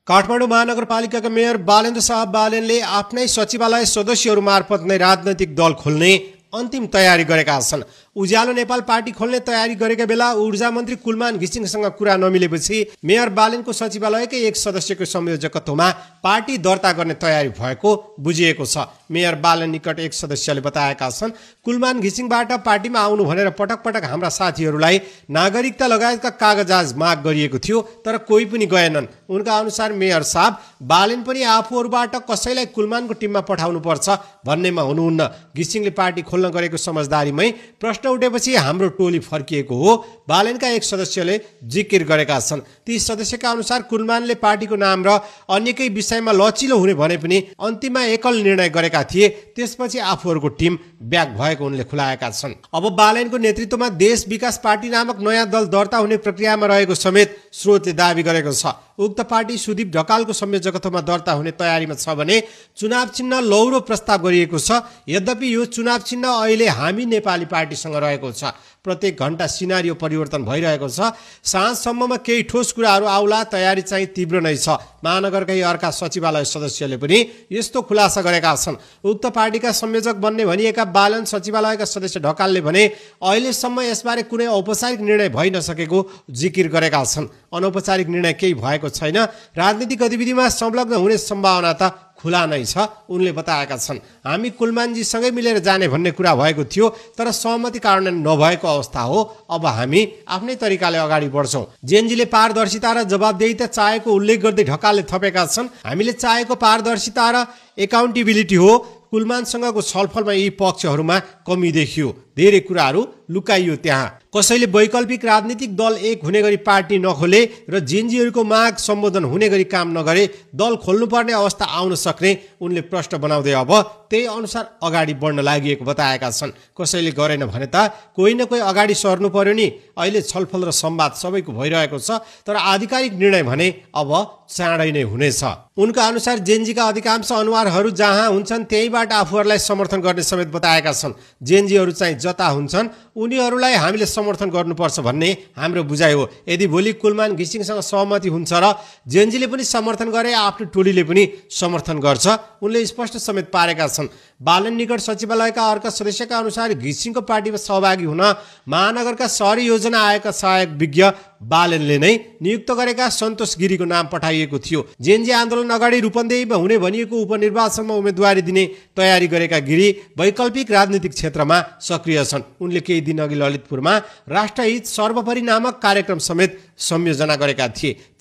काठमाडौँ महानगरपालिकाका मेयर बालेन्द्र शाह बालेनले आफ्नै सचिवालय सदस्यहरू मार्फत नै राजनैतिक दल खोल्ने अन्तिम तयारी गरेका छन्। उज्यालो नेपाल पार्टी खोल्ने तयारी गरेका बेला ऊर्जा मन्त्री कुलमान घिसिङसँग कुरा नमिलेपछि मेयर बालेनको सचिवालयकै एक सदस्यको संयोजकत्वमा पार्टी दर्ता गर्ने तयारी भएको बुझिएको छ। मेयर बालेन निकट एक सदस्यले बताएका छन्, कुलमान घिसिङबाट पार्टीमा आउनु भनेर पटक पटक हाम्रा साथीहरूलाई नागरिकता लगायतका कागजात माग गरिएको थियो, तर कोही पनि गएनन्। उनका अनुसार मेयर साहब बालेन पनि आफूहरूबाट कसैलाई कुलमानको टिममा पठाउनु पर्छ भन्नेमा हुनुहुन्न। घिसिङले पार्टी खोल्न गरेको समझदारीमै प्रश्न उठेपछि हाम्रो टोली फर्किएको हो, बालेनका एक सदस्यले जिकिर गरेका छन्। ती सदस्यका अनुसार कुलमानले पार्टीको नाम र अन्यकै विषयमा लचिलो हुने भने पनि अन्तिममा एकल निर्णय गरेका थिए। त्यसपछि आफूहरूको टिम ब्याक भएको उनले खुलाएका छन्। अब बालेनको नेतृत्वमा देश विकास पार्टी नामक नयाँ दल दर्ता हुने प्रक्रियामा रहेको समेत स्रोतले दावी गरेको छ। उक्त पार्टी सुदीप ढकालको संयोजकत्वमा दर्ता हुने तयारीमा छ भने चुनाव चिन्ह लौरो प्रस्ताव गरिएको छ। यद्यपि यो चुनाव चिन्ह अहिले हामी नेपाली पार्टीसँग रहेको छ। प्रत्येक घण्टा सिनारियो परिवर्तन भइरहेको छ। साँझसम्ममा केही ठोस कुराहरू आउला, तयारी चाहिँ तीव्र नै छ। महानगरकै अर्का सचिवालय सदस्यले पनि यस्तो खुलासा गरेका छन्। उक्त पार्टीका संयोजक बन्ने भनिएका बालन सचिवालयका सदस्य ढकालले भने अहिलेसम्म यसबारे कुनै औपचारिक निर्णय भइ नसकेको जिकिर गरेका छन्। अनौपचारिक निर्णय केही भएको छैन। राजनीतिक गतिविधिमा संलग्न हुने सम्भावना त खुला नै छ, उनले बताएका छन्। हामी कुलमानजीसँगै मिलेर जाने भन्ने कुरा भएको थियो, तर सहमति कार्यान्वयन नभएको अवस्था हो। अब हामी आफ्नै तरिकाले अगाडि बढ्छौँ। जेएनजीले पारदर्शिता र जवाबदेहिता चाहेको उल्लेख गर्दै ढकालले थपेका छन्, हामीले चाहेको पारदर्शिता र एकाउन्टेबिलिटी हो। कुलमानसँगको छलफलमा यी पक्षहरूमा कमी देखियो। धेरै कुराहरू लुकाइयो। त्यहाँ कसैले वैकल्पिक राजनीतिक दल एक हुने गरी पार्टी नखोले र जेएनजीहरूको माग सम्बोधन हुने गरी काम नगरे दल खोल्नुपर्ने अवस्था आउन सक्ने उनले प्रश्न बनाउँदै अब त्यही अनुसार अगाडि बढ्न लागि बताएका छन्। कसैले गरेन भने त कोही न कोही अगाडि सर्नु पर्यो नि। अहिले छलफल र संवाद सबैको भइरहेको छ, तर आधिकारिक निर्णय भने अब चाँडै नै हुनेछ। उनका अनुसार जेएनजीका अधिकांश अनुहारहरू जहाँ हुन्छन् त्यहीबाट आफूहरूलाई समर्थन गर्ने समेत बताएका छन्। जेएनजीहरू चाहिँ जता हुन्छन् उनीहरूलाई हामीले समर्थन गर्नुपर्छ भन्ने हाम्रो बुझाइ हो। यदि भोलि कुलमान घिसिङसँग सहमति हुन्छ र जेएनजीले पनि समर्थन गरे आफ्नो टोलीले पनि समर्थन गर्छ, उनले स्पष्ट समेत पारेका छन्। बालन निकट सचिवालयका अर्का सदस्यका अनुसार घिसिङको पार्टीमा सहभागी हुन महानगरका शहरी योजना आयोगका सहायक विज्ञ बालनले नै नियुक्त गरेका सन्तोष गिरीको नाम पठाइएको थियो। जेएनजी आन्दोलन अगाडि रूपन्देहीमा हुने भनिएको उपनिर्वाचनमा उम्मेदवारी दिने तयारी गरेका गिरी वैकल्पिक राजनीतिक क्षेत्रमा सक्रिय छन्। उनले केही दिन अघि ललितपुरमा राष्ट्रहित सर्वोपरि नामक कार्यक्रम समेत संयोजना गरेका थिए।